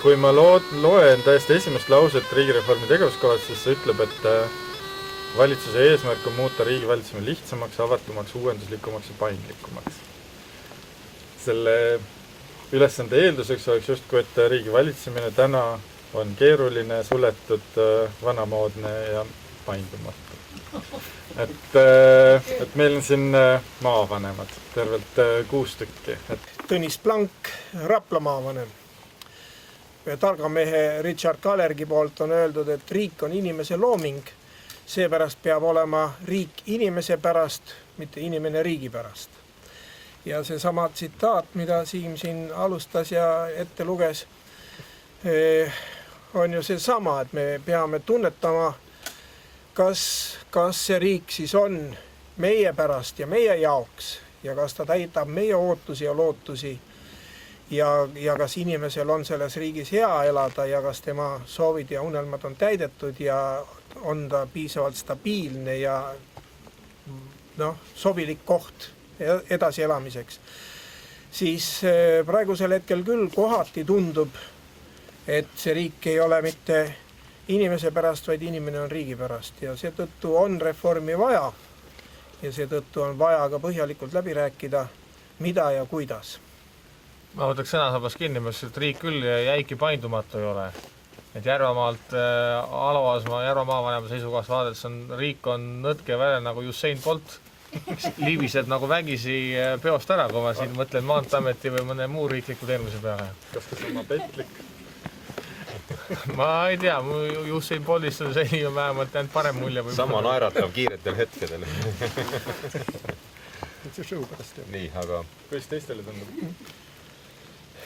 kui ma loen täiesti esimest lauset riigireformi tegevuskohas, siis see ütleb, et valitsuse eesmärk on muuta riigi valitsemine lihtsamaks, avatumaks, uuenduslikumaks ja paindlikumaks. Selle ülesande eelduseks oleks justkui, et riigi valitsemine täna on keeruline, suletud, vanamoodne ja paindumatu. Et meil on siin maavanemad, tervelt 6 tükki. Tõnis Plank, Rapla maavanem. Targa mehe Richard Kalergi poolt on öeldud, et riik on inimese looming, seepärast peab olema riik inimese pärast, mitte inimene riigi pärast. Ja see sama tsitaat, mida Siim siin alustas ja ette luges, on ju see sama, et me peame tunnetama, kas see riik siis on meie pärast ja meie jaoks ja kas ta täidab meie ootusi ja lootusi ja kas inimesel on selles riigis hea elada ja kas tema soovid ja unelmad on täidetud ja on ta piisavalt stabiilne ja sobilik koht edasi elamiseks. Siis praegusel hetkel küll kohati tundub, et see riik ei ole mitte inimese pärast, vaid inimene on riigi pärast ja seetõttu on reformi vaja ja seetõttu on vaja ka põhjalikult läbi rääkida, mida ja kuidas. Ma võtaks sõnasabas kinni, et riik küll jäiki paindumatu ei ole. Et Järvamaalt Aloasmaa Järvamaavanema seisukohast vaadates riik on nõtke välja nagu Usain Bolt. Liibised nagu vägisi peost ära, kui ma siin mõtlen Maanteameti või mõne muu riikliku teenuse peale. Kas ta sama petlik? Ma ei tea, Usain Boltist on see ju vähemalt jäänud parem mulje. Sama naeratav kiiretel hetkedel. See show pärast. Nii, aga... Kuidas teistele tundub?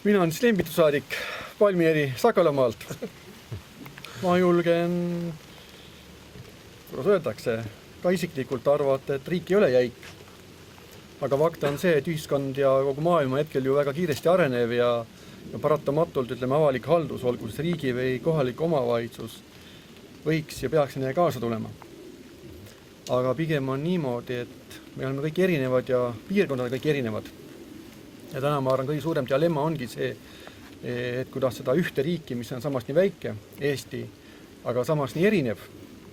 Mina on lembitusaadik Palmieri Sakalamaalt. Ma julgen, kuidas öeldakse, ka isiklikult arvata, et riik ei ole jäik. Aga fakt on see, et ühiskond ja kogu maailma hetkel ju väga kiiresti arenev ja paratamatult, avalik haldus, olgu siis riigi või kohalik omavalitsus, võiks ja peaks neile kaasa tulema. Aga pigem on niimoodi, et me oleme kõik erinevad ja piirkonnad kõik erinevad. Ja täna ma arvan, kõige suurem dilemma ongi see, et kuidas seda ühte riiki, mis on samas nii väike, Eesti, aga samas nii erinev,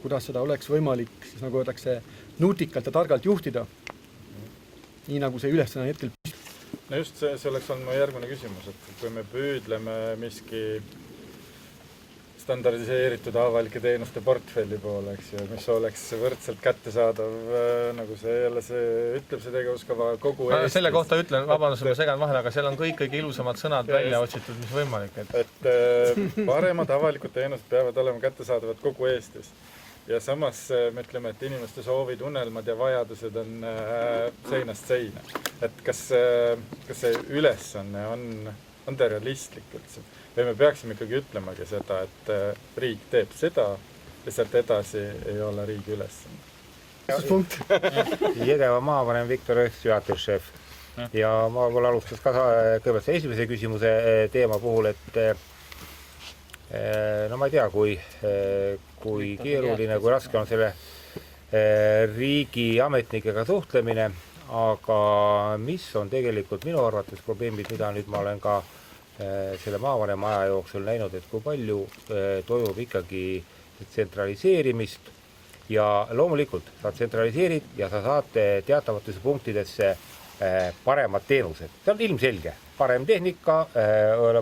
kuidas seda oleks võimalik, siis nagu öeldakse, nutikalt ja targalt juhtida, nii nagu see ülesanne hetkel püsib. No just see oleks olnud mu järgmine küsimus, et kui me püüdleme miski standardiseeritud avalike teenuste portfelli poole, mis oleks võrdselt kättesaadav, nagu see ütleb see tegevuskava kogu Eestis. Selle kohta ütlen, vabandust, ma segan vahele, aga seal on kõik kõige ilusamad sõnad välja otsitud, mis võimalik. Et paremad avalikud teenused peavad olema kättesaadavad kogu Eestis. Ja samas me ütleme, et inimeste soovid, unelmad ja vajadused on seinast seina. Et kas see ülesanne on ta realistlik üldse? Või me peaksime ikkagi ütlemagi seda, et riik teeb seda ja sealt edasi ei ole riigi ülesanne. Jõgeva maavanem Viktor Öks, juhatusšef. Ja ma võib-olla alustas ka kõigepealt esimese küsimuse teema puhul, et no ma ei tea, kui keeruline, kui raske on selle riigi ametnikega suhtlemine, aga mis on tegelikult minu arvates probleemid, mida nüüd ma olen ka selle maavanema aja jooksul näinud, et kui palju toimub ikkagi tsentraliseerimist ja loomulikult sa tsentraliseerid ja sa saad teatavatesse punktidesse paremad teenused. See on ilmselge. Parem tehnika,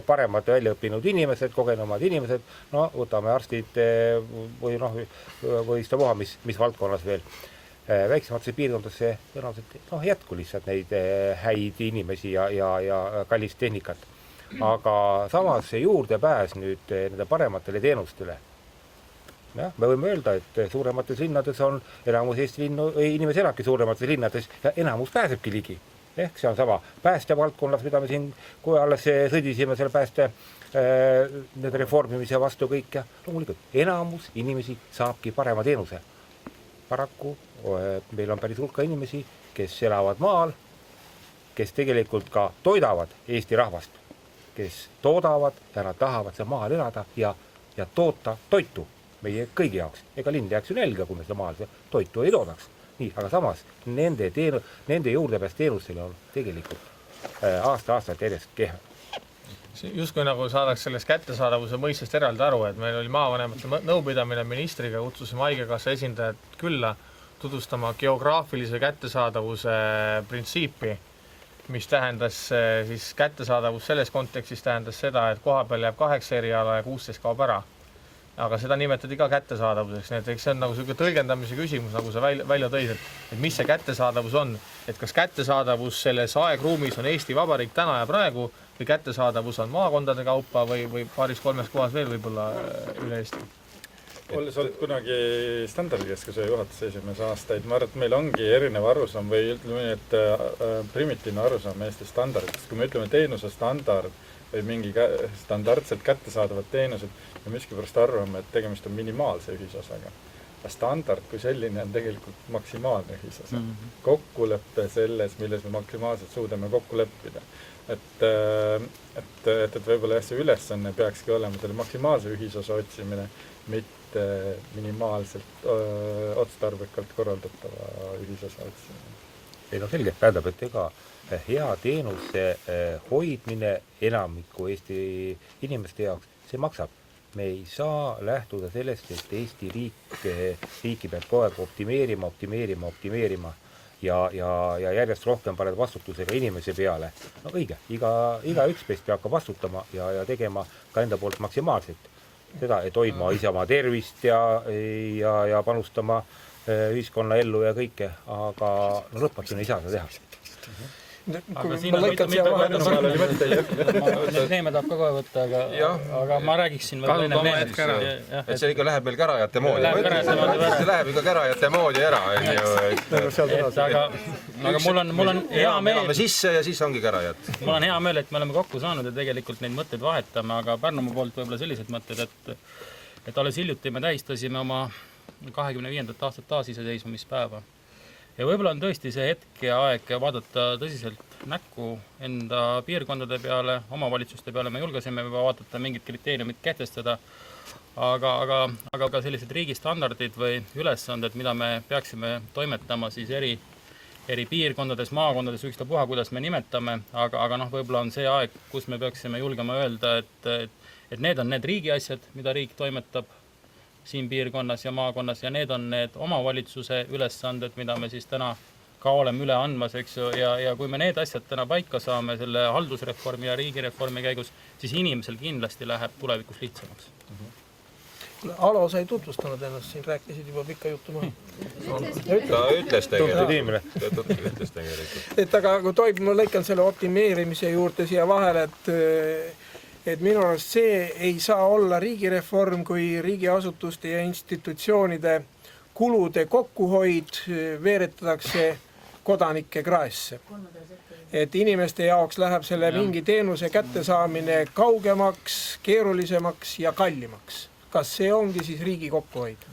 paremad väljaõppinud inimesed, kogenumad inimesed, no võtame arstid või istapuha, mis valdkonnas veel. Väiksematesse piirkondadesse jätku lihtsalt neid häid inimesi ja kallist tehnikat. Aga samas see juurdepääs nüüd nende parematele teenustele. Ja, me võime öelda, et suuremates linnades on enamus Eesti inimesi elabki suuremates linnades ja enamus pääsebki ligi. Ehk see on sama päästja valdkonnas, mida me siin kui alles sõdisime selle pääste need reformimise vastu kõik ja loomulikult enamus inimesi saabki parema teenuse. Paraku meil on päris hulka inimesi, kes elavad maal, kes tegelikult ka toidavad Eesti rahvast, kes toodavad ja nad tahavad seal maal elada ja toota toitu meie kõigi jaoks. Ega linn jääks ju nälga, kui me seda maal toitu ei toodaks. Nii, aga samas nende juurdepääs teenustele on tegelikult aasta-aastalt järjest kehvem. justkui nagu saadaks sellest kättesaadavuse mõistest eraldi aru, et meil oli maavanemate nõupidamine ministriga, kutsusime haigekassa esindajad külla tutvustama geograafilise kättesaadavuse printsiipi, mis tähendas siis kättesaadavus selles kontekstis tähendas seda, et koha peal jääb 8 eriala ja 16 kaob ära. Aga seda nimetati ka kättesaadavuseks, nii et eks see on nagu selline tõlgendamise küsimus, nagu sa välja tõid, et mis see kättesaadavus on, et kas kättesaadavus selles aegruumis on Eesti Vabariik täna ja praegu või kättesaadavus on maakondade kaupa või paaris-kolmes kohas veel võib-olla üle Eesti. Olles olnud kunagi standardikeskuse juhatuse esimees aastaid, ma arvan, et meil ongi erinev arusaam või ütleme nii, et primitiivne arusaam Eesti standardist. Kui me ütleme teenuse standard või mingi standardselt kättesaadavad teenused, me miskipärast arvame, et tegemist on minimaalse ühisosaga. Standard kui selline on tegelikult maksimaalne ühisosa. Kokkuleppe selles, milles me maksimaalselt suudame kokku leppida. Et võib-olla see ülesanne peakski olema selle maksimaalse ühisosa otsimine, mitte minimaalselt otstarbekalt korraldatava ühisosa otsimine. Ei no selge, tähendab, et ega hea teenuse hoidmine enamiku Eesti inimeste jaoks, see maksab. Me ei saa lähtuda sellest, et Eesti riiki peab kogu aeg optimeerima ja järjest rohkem paned vastutusega inimese peale. No õige, igaüks meist peab ka vastutama ja tegema ka enda poolt maksimaalselt. Seda, et hoidma ise oma tervist ja panustama ühiskonna ellu ja kõike, aga no lõpmatuseni ei saa seda teha. Aga siin on need neeme tahab ka kohe võtta, aga ma räägiksin et see ikka läheb meil kärajate moodi. See läheb ikka kärajate moodi ära. Aga mul on hea meel. Me sisse ja siis ongi kärajad. Mul on hea meel, et me oleme kokku saanud ja tegelikult neid mõtteid vahetame, aga Pärnumaa poolt võib-olla sellised mõtted, et alles hiljuti me tähistasime oma 25. aastat taasiseseisvumispäeva. Ja võib-olla on tõesti see hetk ja aeg vaadata tõsiselt näkku enda piirkondade peale, omavalitsuste peale, me julgesime juba vaadata mingid kriteeriumid kehtestada, aga ka sellised riigistandardid või ülesanded, mida me peaksime toimetama siis eri piirkondades, maakondades, ükstapuha, kuidas me nimetame, aga võib-olla on see aeg, kus me peaksime julgema öelda, et need on need riigi asjad, mida riik toimetab siin piirkonnas ja maakonnas ja need on need omavalitsuse ülesanded, mida me siis täna ka oleme üle andmas, eks ju, ja kui me need asjad täna paika saame selle haldusreformi ja riigireformi käigus, siis inimesel kindlasti läheb tulevikus lihtsamaks. Alo, sa ei tutvustanud ennast, siin rääkisid juba pikka juttu maha. Ta ütles tegelikult. Et aga kui toib, ma lõikan selle optimeerimise juurde siia vahele, et minu arust see ei saa olla riigireform, kui riigiasutuste ja institutsioonide kulude kokkuhoid veeretatakse kodanike kraesse. Et inimeste jaoks läheb selle mingi teenuse kättesaamine kaugemaks, keerulisemaks ja kallimaks. Kas see ongi siis riigi kokkuhoid?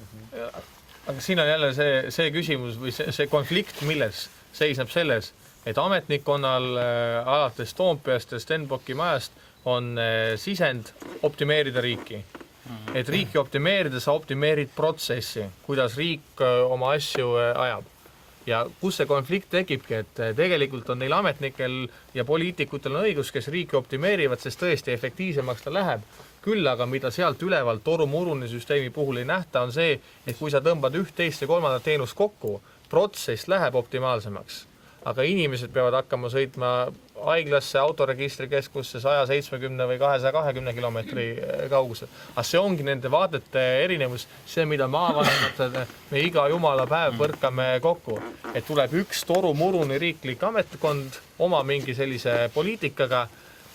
Aga siin on jälle see küsimus või see konflikt, milles seisneb selles, et ametnikkonnal alates Toompeast ja Stenbocki majast on sisend optimeerida riiki. Et riiki optimeerida, sa optimeerid protsessi, kuidas riik oma asju ajab. Ja kus see konflikt tekibki, et tegelikult on neil ametnikel ja poliitikutel on õigus, kes riiki optimeerivad, sest tõesti efektiivsemaks ta läheb. Küll aga mida sealt ülevalt torumuruni süsteemi puhul ei nähta, on see, et kui sa tõmbad üht, teist ja kolmandat teenust kokku, protsess läheb optimaalsemaks. Aga inimesed peavad hakkama sõitma haiglasse, autoregistrikeskusse 170 või 220 kilomeetri kaugusel. Aga see ongi nende vaadete erinevus, see, mida maavanemad me iga jumala päev võrkame kokku. Et tuleb üks torumuruni riiklik ametkond oma mingi sellise poliitikaga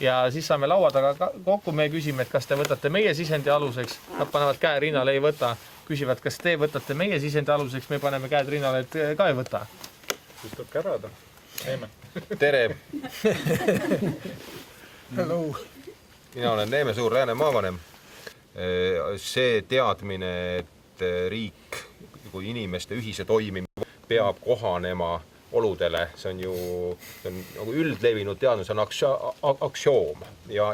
ja siis saame laua taga kokku, me küsime, et kas te võtate meie sisendi aluseks, nad panevad käe rinnale, ei võta, küsivad, kas te võtate meie sisendi aluseks, me paneme käed rinnale, et ka ei võta. Siis tuleb kärada. Neeme. Tere! Hello. Mina olen Neeme Suur-Lääne maavanem. See teadmine, et riik kui inimeste ühise toimimine peab kohanema oludele, see on nagu üldlevinud teadus, on aktsioom ja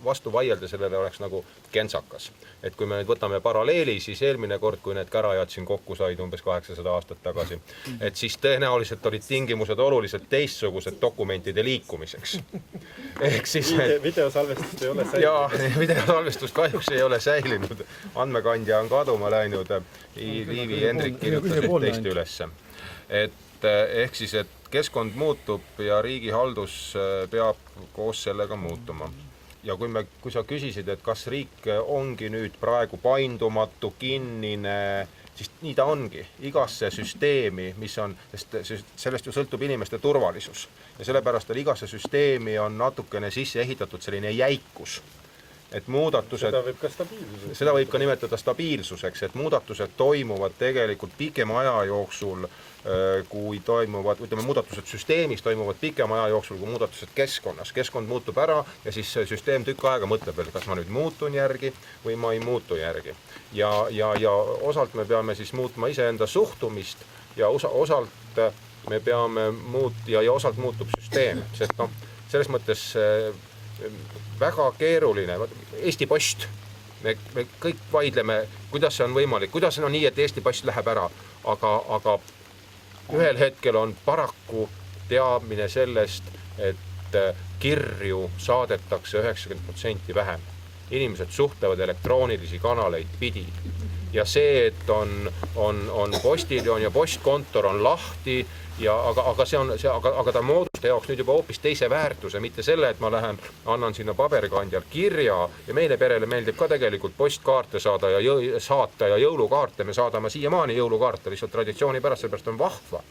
vastu vaielda sellele oleks nagu kentsakas. Et kui me nüüd võtame paralleeli, siis eelmine kord, kui need kärajad siin kokku said umbes 800 aastat tagasi, et siis tõenäoliselt olid tingimused oluliselt teistsugused dokumentide liikumiseks. Ehk siis videosalvestust ei ole säilinud. Ja videosalvestust kahjuks ei ole säilinud. Andmekandja on kaduma läinud. Liivi Hendrik kirjutas teist ülesse. Ehk siis, et keskkond muutub ja riigihaldus peab koos sellega muutuma. Ja kui sa küsisid, et kas riik ongi nüüd praegu paindumatu, kinnine, siis nii ta ongi. Igasse süsteemi, mis on, sest sellest ju sõltub inimeste turvalisus. Ja sellepärast igasse süsteemi on natukene sisse ehitatud selline jäikus. Et muudatused, seda võib ka nimetada stabiilsuseks, et muudatused toimuvad tegelikult pikema aja jooksul, kui toimuvad, ütleme, muudatused süsteemis toimuvad pikema aja jooksul, kui muudatused keskkonnas. Keskkond muutub ära ja siis süsteem tükk aega mõtleb, et kas ma nüüd muutun järgi või ma ei muutu järgi. Ja osalt me peame siis muutma iseenda suhtumist ja osalt me peame ja osalt muutub süsteem, sest selles mõttes väga keeruline. Eesti Post, me kõik vaidleme, kuidas see on võimalik, kuidas on nii, et Eesti Post läheb ära, aga ühel hetkel on paraku teadmine sellest, et kirju saadetakse 90% vähem. Inimesed suhtlevad elektroonilisi kanaleid pidi. Ja see, et on postiljon ja postkontor on lahti, aga ta mooduste jaoks nüüd juba hoopis teise väärtuse, mitte selle, et ma lähen, annan sinna paberkandjal kirja ja meile perele meeldib ka tegelikult postkaarte saada ja jõulukaarte, me saadame siiamaani jõulukaarte, lihtsalt traditsiooni pärast, sellepärast on vahva.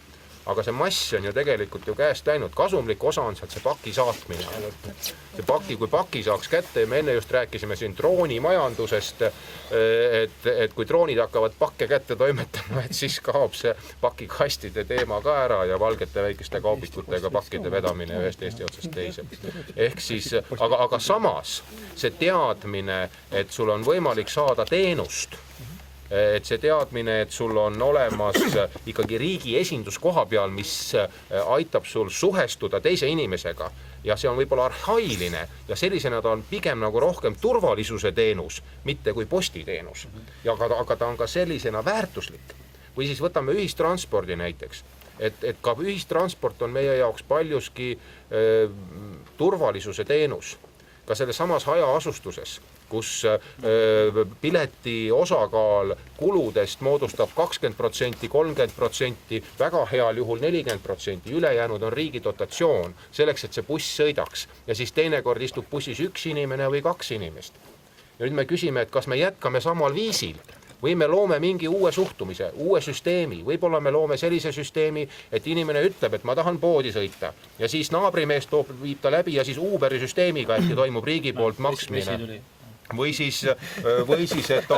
Aga see mass on ju tegelikult ju käest läinud, kasumlik osa on sealt see paki saatmine. See paki, kui paki saaks kätte, me enne just rääkisime siin droonimajandusest, et kui droonid hakkavad pakke kätte toimetama, et siis kaob see pakikastide teema ka ära ja valgete väikeste kaubikutega pakkide vedamine ühest Eesti otsast teise. Ehk siis, aga samas see teadmine, et sul on võimalik saada teenust, et see teadmine, et sul on olemas ikkagi riigi esindus koha peal, mis aitab sul suhestuda teise inimesega ja see on võib-olla arhailine ja sellisena ta on pigem nagu rohkem turvalisuse teenus, mitte kui postiteenus. Aga ta on ka sellisena väärtuslik. Või siis võtame ühistranspordi näiteks, et ka ühistransport on meie jaoks paljuski turvalisuse teenus. Ka selle samas hajaasustuses, kus pileti osakaal kuludest moodustab 20%, 30%, väga heal juhul 40%, ülejäänud on riigi dotatsioon selleks, et see buss sõidaks. Ja siis teinekord istub bussis üks inimene või kaks inimest. Ja nüüd me küsime, et kas me jätkame samal viisil või me loome mingi uue suhtumise, uue süsteemi. Võib-olla me loome sellise süsteemi, et inimene ütleb, et ma tahan poodi sõita ja siis naabrimees viib ta läbi ja siis Uberi süsteemiga äkki toimub riigi poolt maksmine. Või siis, et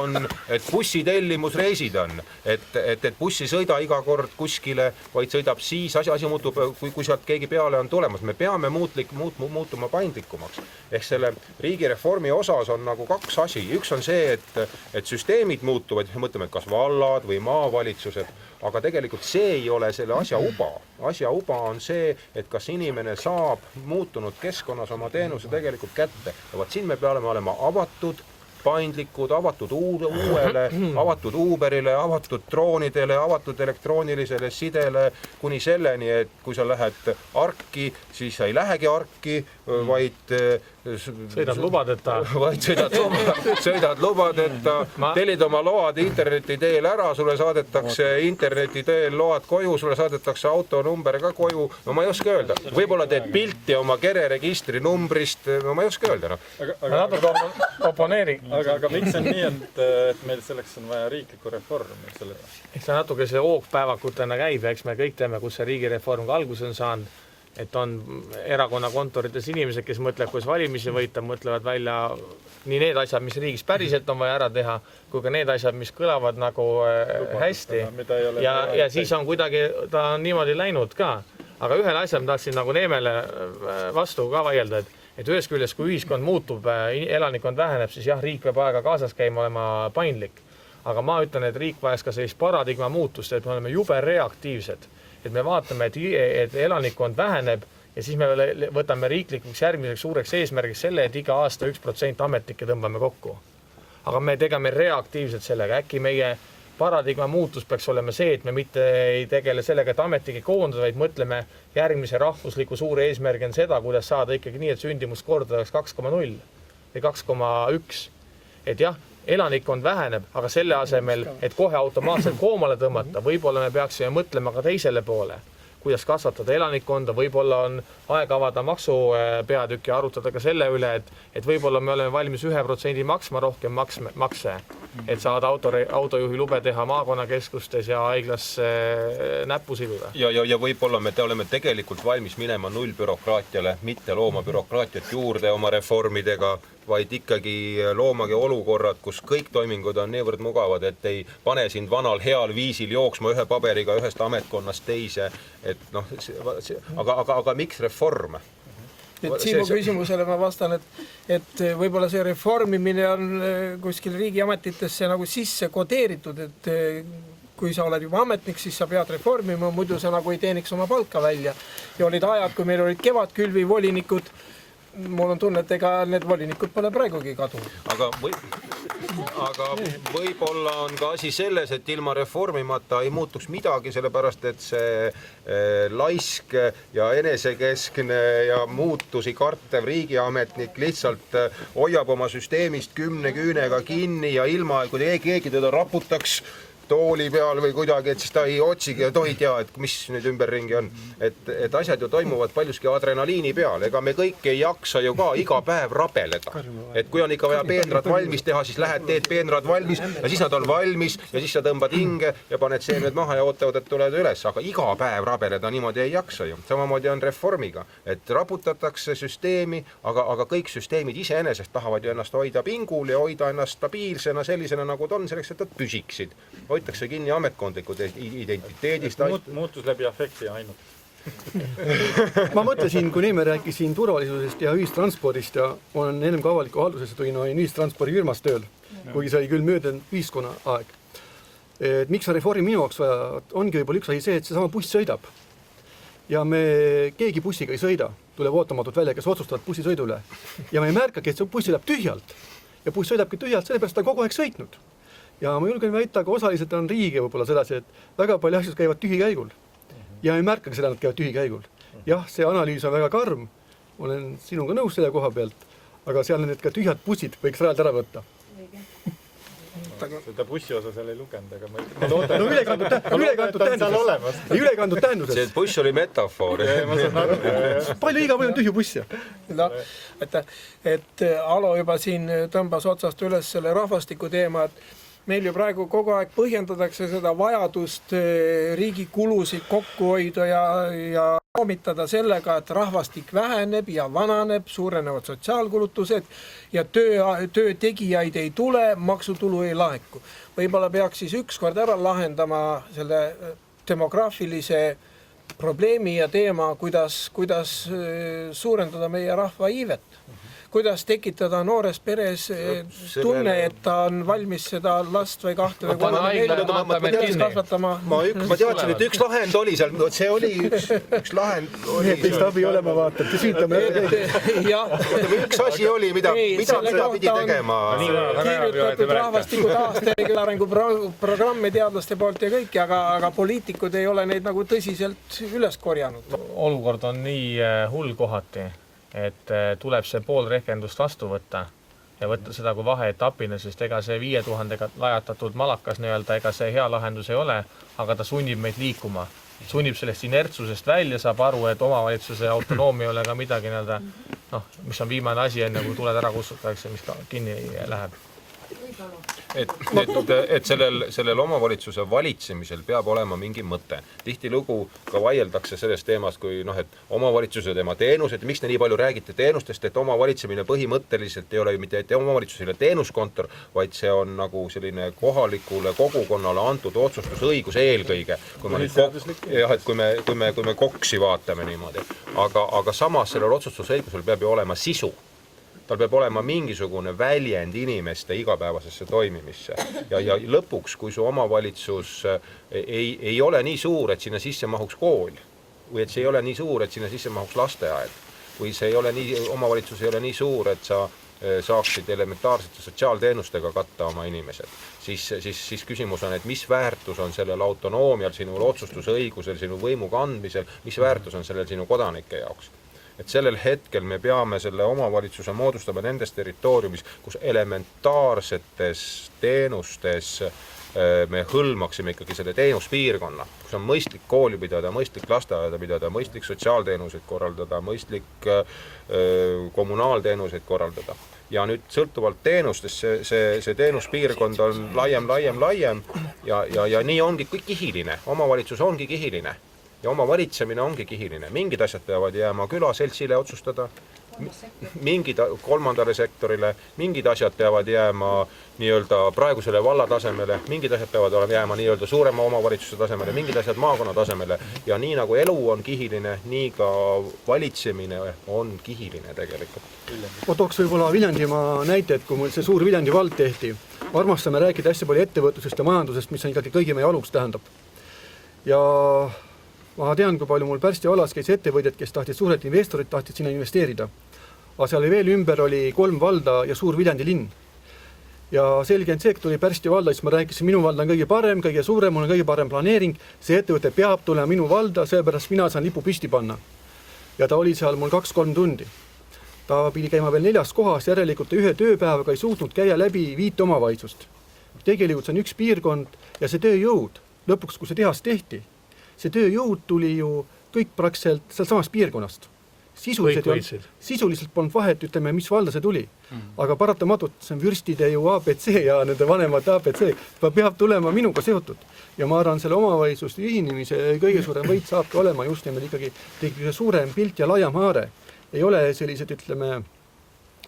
bussitellimusreisid on, et buss ei sõida iga kord kuskile, vaid sõidab siis, asi muutub, kui sealt keegi peale on tulemas. Me peame muutuma paindlikumaks. Ehk selle riigireformi osas on nagu kaks asi. Üks on see, et süsteemid muutuvad, mõtleme, et kas vallad või maavalitsused, aga tegelikult see ei ole selle asja uba. Asja uba on see, et kas inimene saab muutunud keskkonnas oma teenuse tegelikult kätte. Ja siin me peame olema avatud, paindlikud, avatud uuele, avatud Uberile, avatud droonidele, avatud elektroonilisele sidele, kuni selleni, et kui sa lähed arki, siis sa ei lähegi arki, vaid sõidad lubadeta. Sõidad lubadeta, tellid oma load interneti teel ära, sulle saadetakse interneti teel load koju, sulle saadetakse autonumber ka koju. No ma ei oska öelda. Võib-olla teed pilti oma kereregistri numbrist, no ma ei oska öelda. Ma natuke oponeerin. Aga miks on nii, et meil selleks on vaja riiklikku reformi? Eks see natuke see hoogpäevakutena käib, eks me kõik teeme, kus see riigireform ka algus on saanud. Et on erakonna kontorites inimesed, kes mõtlevad, kuidas valimisi võita, mõtlevad välja nii need asjad, mis riigis päriselt on vaja ära teha, kui ka need asjad, mis kõlavad nagu hästi. Ja siis on kuidagi, ta on niimoodi läinud ka. Aga ühel asjal ma tahtsin nagu Neemele vastu ka vaielda, et ühes küljest, kui ühiskond muutub, elanikkond väheneb, siis jah, riik peab aega kaasas käima olema paindlik. Aga ma ütlen, et riik vajas ka sellist paradigma muutust, et me oleme jube reaktiivsed. et me vaatame, et elanikkond väheneb ja siis me võtame riiklikuks järgmiseks suureks eesmärgiks selle, et iga aasta 1% ametnikke tõmbame kokku. Aga me tegeme reaktiivselt sellega, äkki meie paradigma muutus peaks olema see, et me mitte ei tegele sellega, et ametnikke koondada, vaid mõtleme järgmise rahvusliku suure eesmärgi on seda, kuidas saada ikkagi nii, et sündimuskordaja oleks 2,0 või 2,1. Et jah, elanikkond väheneb, aga selle asemel, et kohe automaatselt koomale tõmmata, võib-olla me peaksime mõtlema ka teisele poole, kuidas kasvatada elanikkonda, võib-olla on aeg avada maksupeatükk ja arutada ka selle üle, et võib-olla me oleme valmis 1% maksma rohkem makse, et saada autojuhi lube teha maakonnakeskustes ja haiglas näppu siluda. Ja võib-olla me oleme tegelikult valmis minema nullbürokraatiale, mitte looma bürokraatiat juurde oma reformidega, vaid ikkagi loomagi olukorrad, kus kõik toimingud on niivõrd mugavad, et ei pane sind vanal heal viisil jooksma ühe paberiga ühest ametkonnast teise. Et noh, aga miks reform? Siimu küsimusele ma vastan, et võib-olla see reformimine on kuskil riigiametitesse nagu sisse kodeeritud, et kui sa oled juba ametnik, siis sa pead reformima, muidu sa nagu ei teeniks oma palka välja. Ja olid ajad, kui meil olid kevadkülvi volinikud, mul on tunne, et ega need volinikud pole praegugi kadunud. Aga võib-olla on ka asi selles, et ilma reformimata ei muutuks midagi, sellepärast et see laisk ja enesekeskne ja muutusi kartev riigiametnik lihtsalt hoiab oma süsteemist 10 küünega kinni ja ilma, kui keegi teda raputaks tooli peal või kuidagi, et siis ta ei otsigi ja tohi tea, et mis nüüd ümberringi on. Et asjad ju toimuvad paljuski adrenaliini peal. Ega me kõik ei jaksa ju ka iga päev rabeleda. Et kui on ikka vaja peenrad valmis teha, siis lähed, teed peenrad valmis ja siis nad on valmis ja siis sa tõmbad hinge ja paned seemned maha ja ootavad, et tulevad üles. Aga iga päev rabeleda niimoodi ei jaksa ju. Samamoodi on reformiga. Et raputatakse süsteemi, aga kõik süsteemid iseenesest tahavad ju ennast hoida pingul ja hoida ennast stabiilsena sellisena, nagu ta on, selleks, et nad püsiksid. Hoitakse kinni ametkondlikud identiteedist. Muutus läbi afekti ainult. Ma mõtlesin, kui Neeme rääkis siin turvalisusest ja ühistranspordist ja olen ennem ka avaliku haldusesse tulin ühistranspordifirmas tööl, kuigi see oli küll möödunud ühiskonna aeg. Et miks on reformi minu jaoks vaja? Ongi võib-olla üks asi see, et seesama buss sõidab. Ja me keegi bussiga ei sõida, tuleb ootamatult välja, kes otsustavad bussisõidu üle. Ja me ei märkagi, et see buss sõidab tühjalt. Ja buss sõidabki tühjalt, sellepärast ta kogu aeg sõitnud. Ja ma julgen väita, aga osaliselt on riigi võib-olla sedasi, et väga palju asjad käivad tühikäigul. Ja ei märkagi seda, et käivad tühikäigul. Jah, see analüüs on väga karm, olen sinuga nõus selle koha pealt, aga seal need ka tühjad bussid võiks rajalt ära võtta. Seda bussi osa seal ei lugenud, aga ma loodan. No ülekandud tähenduses. See buss oli metafoor. Palju iga või on tühju buss. No, et Alo juba siin tõmbas otsast üles selle rahvastiku teema, et meil ju praegu kogu aeg põhjendatakse seda vajadust riigi kulusid kokku hoida ja koomitada sellega, et rahvastik väheneb ja vananeb, suurenevad sotsiaalkulutused ja töötegijaid ei tule, maksutulu ei laeku. Võib-olla peaks siis ükskord ära lahendama selle demograafilise probleemi ja teema, kuidas suurendada meie rahva iivet. Kuidas tekitada noores peres tunne, et ta on valmis seda last või kahte või kolme kasvatama. Ma teadsin, et üks lahend oli seal, see oli üks lahend. Teist abi olema vaatab, küsitame. Üks asi oli, mida seda pidi tegema. Kirjutatud rahvastiku taastega arenguprogramme teadlaste poolt ja kõiki, aga poliitikud ei ole neid nagu tõsiselt üles korjanud. Olukord on nii hull kohati, et tuleb see pool rehkendust vastu võtta ja võtta seda kui vaheetapina, sest ega see 5000 lajatatud malakas nii-öelda, ega see hea lahendus ei ole, aga ta sunnib meid liikuma. Sunnib sellest inertsusest välja, saab aru, et omavalitsuse autonoomia ei ole ka midagi nii-öelda, mis on viimane asi enne, kui tuled ära kustutatakse, mis kinni läheb. Et sellel omavalitsuse valitsemisel peab olema mingi mõte. Tihtilugu ka vaieldakse sellest teemast, kui et omavalitsuse tema teenused, miks te nii palju räägite teenustest, et omavalitsemine põhimõtteliselt ei ole ju mitte omavalitsusele teenuskontor, vaid see on nagu selline kohalikule kogukonnale antud otsustusõigus eelkõige. Kui me koksi vaatame niimoodi. Aga samas sellel otsustusõigusel peab ju olema sisu. tal peab olema mingisugune väljend inimeste igapäevasesse toimimisse. Ja lõpuks, kui su omavalitsus ei ole nii suur, et sinna sisse mahuks kool, või et see ei ole nii suur, et sinna sisse mahuks lasteaed, või see ei ole omavalitsus ei ole nii suur, et sa saaksid elementaarsete sotsiaalteenustega katta oma inimesed, siis küsimus on, et mis väärtus on sellel autonoomial, sinul otsustusõigusel, sinu võimu kandmisel, mis väärtus on sellel sinu kodanike jaoks. Et sellel hetkel me peame selle omavalitsuse moodustama nendes territooriumis, kus elementaarsetes teenustes me hõlmaksime ikkagi selle teenuspiirkonna, kus on mõistlik kooli pidada, mõistlik lasteaeda pidada, mõistlik sotsiaalteenuseid korraldada, mõistlik kommunaalteenuseid korraldada. Ja nüüd sõltuvalt teenustest see teenuspiirkond on laiem ja nii ongi kihiline. Omavalitsus ongi kihiline ja oma valitsemine ongi kihiline. Mingid asjad peavad jääma külaseltsile otsustada, mingid kolmandale sektorile, mingid asjad peavad jääma nii-öelda praegusele valla tasemele, mingid asjad peavad jääma nii-öelda suurema omavalitsuse tasemele, mingid asjad maakonna tasemele ja nii nagu elu on kihiline, nii ka valitsemine on kihiline tegelikult. Ma tooks võib-olla Viljandimaa näite, et kui mul see suur Viljandi vald tehti, armastame rääkida hästi palju ettevõtlusest ja majandusest, mis on ikkagi kõigi meie aluks tähendab. Ja ma tean, kui palju mul Pärsti alas käis ettevõtjad, kes tahtsid suured investorid, tahtsid sinna investeerida. Aga seal veel ümber oli 3 valda ja suur Viljandi linn. Ja selge on see, et tuli Pärsti valda, siis ma rääkisin, minu vald on kõige parem, kõige suurem, mul on kõige parem planeering, see ettevõte peab tulema minu valda, seepärast mina saan lipu püsti panna. Ja ta oli seal mul 2-3 tundi. Ta pidi käima veel 4 kohas, järelikult ühe tööpäevaga ei suutnud käia läbi 5 omavalitsust. Tegelikult see on üks piirkond ja see tööjõud, lõpuks kui see tehas tehti, see tööjõud tuli ju kõik praktiliselt seal samast piirkonnast. Sisuliselt polnud vahet, ütleme, mis valda see tuli. Aga paratamatult see on vürstide ju ABC ja nende vanemate ABC. Ta peab tulema minuga seotud. Ja ma arvan, selle omavalitsuste ühinemise kõige suurem võit saabki olema just nimelt ikkagi suurem pilt ja laiem haare. Ei ole sellised, ütleme,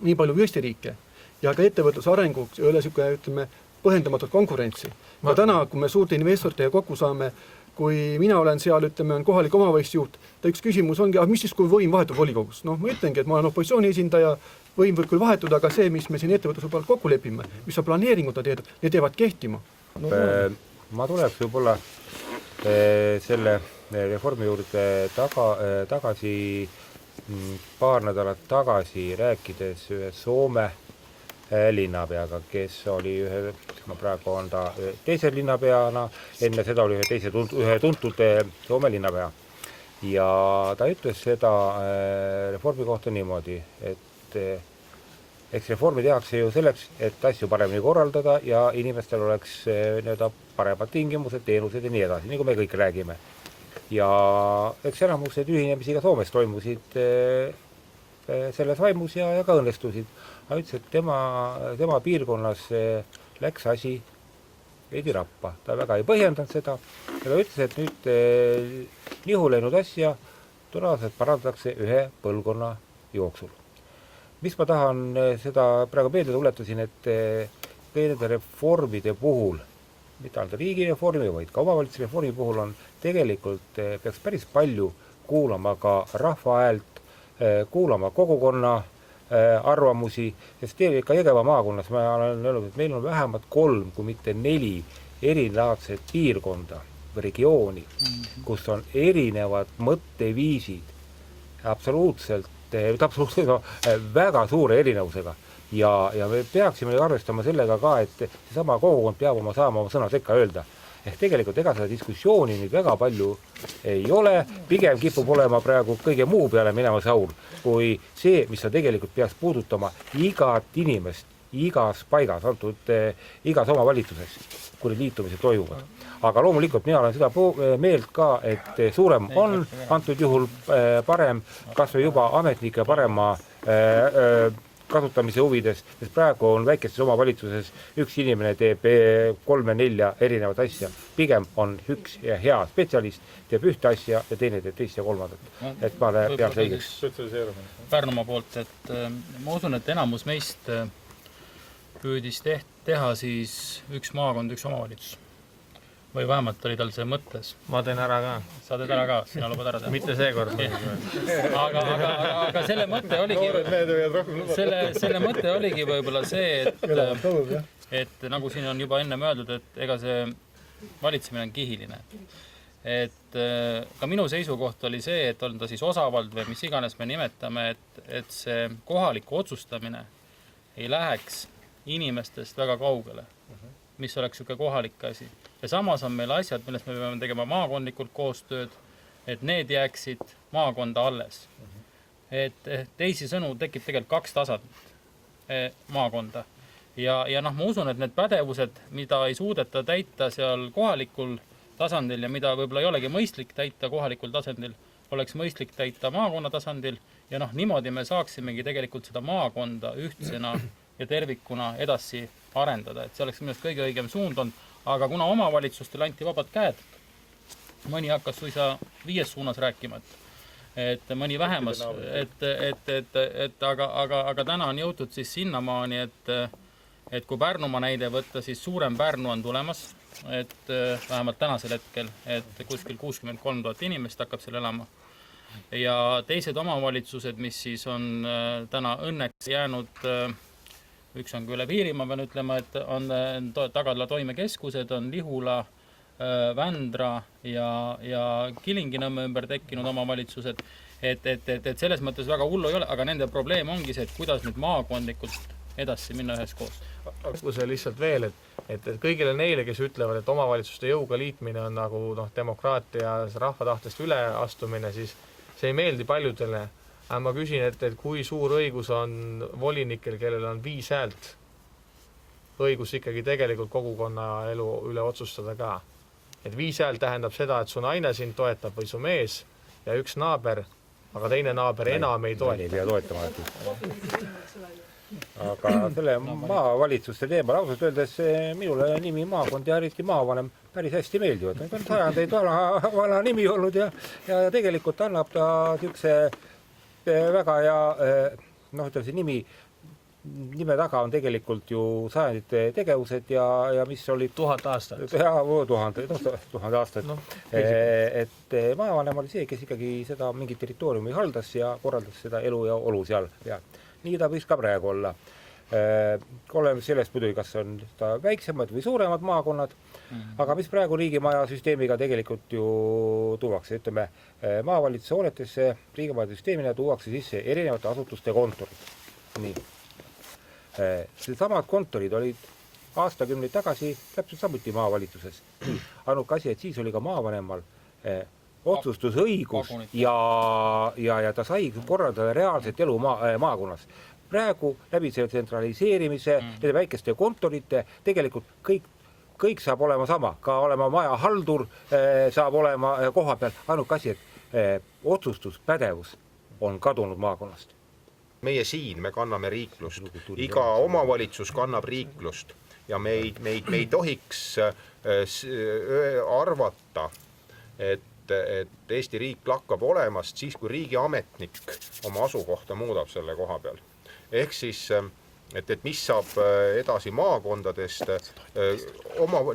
nii palju vürstiriike. Ja ka ettevõtluse arenguks ei ole selline, ütleme, põhjendamatult konkurentsi. Ja täna, kui me suurte investoritega kokku saame, kui mina olen seal, ütleme, on kohalik omavalitsusjuht, ta üks küsimus ongi, mis siis, kui võim vahetub volikogus? No ma ütlengi, et ma olen opositsiooni esindaja, võim võib küll vahetuda, aga see, mis me siin ettevõtluse peal kokku lepime, mis on planeeringud teedud, need jäävad kehtima. No, ma tuleks võib-olla selle reformi juurde tagasi paar nädalat tagasi rääkides ühe Soome linnapeaga, kes oli praegu on ta teise linnapeana, enne seda oli ühe tuntud Soome linnapea. Ja ta ütles seda reformi kohta niimoodi, et eks reformi tehakse ju selleks, et asju paremini korraldada ja inimestel oleks paremad tingimused, teenused ja nii edasi, nagu me kõik räägime. Ja eks enamused ühinemisi ka Soomes toimusid selles vaimus ja ka õnnestusid. Ta ütles, et tema piirkonnas läks asi veidi rappa. Ta väga ei põhjendanud seda. Ja ta ütles, et nüüd nihu läinud asja tõenäoliselt parandatakse ühe põlvkonna jooksul. Mis ma tahan seda praegu meelde tuletasin, et nende reformide puhul, mitte ainult riigireformi, vaid ka omavalitsusreformi puhul on tegelikult peaks päris palju kuulama ka rahva häält, kuulama kogukonna arvamusi, sest ka Jõgeva maakonnas ma olen öelnud, et meil on vähemalt 3, kui mitte 4 erilaadset piirkonda või regiooni, kus on erinevad mõtteviisid absoluutselt väga suure erinevusega. Ja me peaksime arvestama sellega ka, et seesama kogukond peab saama oma sõna sekka öelda. Ehk tegelikult ega seda diskussiooni nüüd väga palju ei ole, pigem kipub olema praegu kõige muu peale minema saur, kui see, mis ta tegelikult peaks puudutama igat inimest, igas paigas, igas omavalitsuses, kui liitumised toimuvad. Aga loomulikult mina olen seda meelt ka, et suurem on antud juhul parem, kas või juba ametnike parema kasutamise huvides, sest praegu on väikestes omavalitsuses üks inimene teeb 3-4 erinevat asja. Pigem on üks hea spetsialist, teeb ühte asja ja teine teeb teist ja kolmandat. Et ma pean see õigeks. Pärnumaa poolt, et ma usun, et enamus meist püüdis teha siis üks maakond, üks omavalitsus. või vähemalt oli tal see mõttes. ma teen ära ka. Sa teed ära ka, sina lubad ära teha. Mitte seekord. aga selle mõte oligi, selle mõte oligi võib-olla see, et nagu siin on juba ennem öeldud, et ega see valitsemine on kihiline. Et ka minu seisukoht oli see, et on ta siis osavald või mis iganes me nimetame, et see kohalik otsustamine ei läheks inimestest väga kaugele, mis oleks siuke kohalik asi. Ja samas on meil asjad, millest me peame tegema maakondlikult koostööd, et need jääksid maakonda alles. Et teisisõnu tekib tegelikult 2 tasandit maakonda. Ja ma usun, et need pädevused, mida ei suudeta täita seal kohalikul tasandil ja mida võib-olla ei olegi mõistlik täita kohalikul tasandil, oleks mõistlik täita maakonna tasandil ja niimoodi me saaksimegi tegelikult seda maakonda ühtsena ja tervikuna edasi arendada, et see oleks minu arust kõige õigem suund on, aga kuna omavalitsustele anti vabad käed, mõni hakkas suisa 5 suunas rääkima, et mõni vähemas, aga täna on jõutud siis sinnamaani, et kui Pärnumaa näide võtta, siis suurem Pärnu on tulemas, et vähemalt tänasel hetkel, et kuskil 63 000 inimest hakkab seal elama. Ja teised omavalitsused, mis siis on täna õnneks jäänud, üks on üle Piirimaa, pean ütlema, et on Tagadla toimekeskused, on Lihula, Vändra ja Kilingi-Nõmme ümber tekkinud omavalitsused, et selles mõttes väga hullu ei ole, aga nende probleem ongi see, et kuidas nüüd maakondlikult edasi minna üheskoos. See lihtsalt veel, et kõigile neile, kes ütlevad, et omavalitsuste jõuga liitmine on nagu demokraatia rahvatahtest üleastumine, siis see ei meeldi paljudele. Ma küsin, et kui suur õigus on volinikel, kellel on 5 häält, õigus ikkagi tegelikult kogukonna elu üle otsustada ka. Et 5 häält tähendab seda, et su naine sind toetab või su mees ja 1 naaber, aga teine naaber enam ei toeta. Ei pea toetama. Aga selle maavalitsuste teemal ausalt öeldes minule nimi maakond ja eriti maavanem päris hästi meeldivad. Need on sajandeid vana nimi olnud ja tegelikult annab ta niisuguse väga hea, ütleme see nime taga on tegelikult ju sajandite tegevused ja mis olid 1000 aastat. Ja 1000 aastat. No, et maavanem oli see, kes ikkagi seda mingit territooriumi haldas ja korraldas seda elu ja olu seal. Ja nii ta võiks ka praegu olla. Oleme sellest muidugi, kas on väiksemad või suuremad maakonnad, aga mis praegu riigimaja süsteemiga tegelikult ju tuuakse, ütleme, maavalitsuse hoonetesse riigimaja süsteemina tuuakse sisse erinevate asutuste kontorid. Nii. Samad kontorid olid aastakümneid tagasi täpselt samuti maavalitsuses. Ainuke asi, et siis oli ka maavanemal otsustusõigus ja ta sai korraldada reaalset elu maakonnas. Praegu läbi selle tsentraliseerimise, nende väikeste kontorite, tegelikult kõik saab olema sama, ka olema maja haldur, saab olema koha peal. Ainuke asi, et otsustuspädevus on kadunud maakonnast. Meie siin, me kanname riiklust, iga omavalitsus kannab riiklust ja me ei tohiks arvata, et Eesti riik lakkab olemast siis, kui riigiametnik oma asukohta muudab selle koha peal. Ehk siis, et mis saab edasi maakondadest,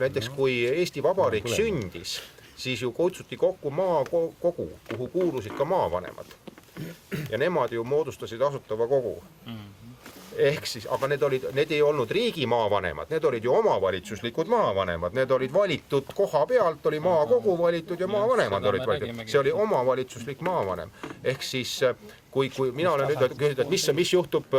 näiteks kui Eesti Vabariik sündis, siis ju kutsuti kokku maakogu, kuhu kuulusid ka maavanemad. Ja nemad ju moodustasid asutava kogu. Ehk siis, aga need ei olnud riigi maavanemad, need olid ju omavalitsuslikud maavanemad, need olid valitud koha pealt, oli maakogu valitud ja maavanemad olid valitud. See oli omavalitsuslik maavanem. Ehk siis, kui mina olen nüüd küsinud, et mis juhtub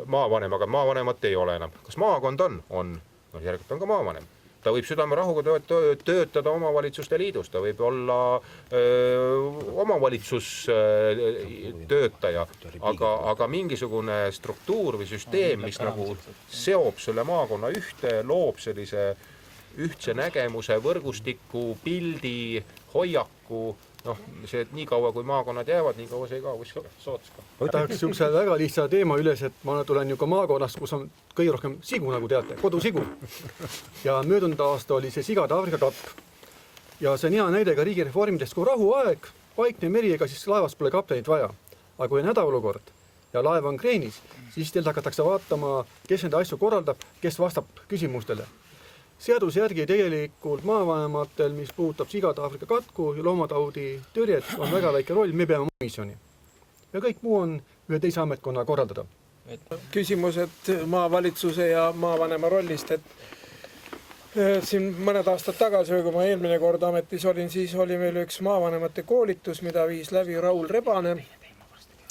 maavanemaga, maavanemat ei ole enam. Kas maakond on? On. Järelikult on ka maavanem. Ta võib südamerahuga töötada omavalitsuste liidus, ta võib olla omavalitsustöötaja, aga mingisugune struktuur või süsteem, mis nagu seob selle maakonna ühte, loob sellise ühtse nägemuse, võrgustiku, pildi, hoiaku, see, et nii kaua kui maakonnad jäävad, nii kaua see ei kao kuskil soots ka. Võtaks niisuguse väga lihtsa teema üles, et ma tulen ju ka maakonnast, kus on kõige rohkem sigu, nagu teate, kodusigu. Ja möödunud aasta oli see sigade Aafrika kapp. Ja see on hea näide ka riigireformidest, kui rahuaeg, vaikne meri, ega siis laevas pole kaptenit vaja. Aga kui on hädaolukord ja laev on kreenis, siis teil hakatakse vaatama, kes nende asju korraldab, kes vastab küsimustele. seaduse järgi tegelikult maavanematel, mis puudutab sigade Aafrika katku ja loomataudi tõrjet, on väga väike roll, me peame komisjoni. Ja kõik muu on ühe teise ametkonna korraldada. Küsimused maavalitsuse ja maavanema rollist, et siin mõned aastad tagasi, kui ma eelmine kord ametis olin, siis oli meil üks maavanemate koolitus, mida viis läbi Raul Rebane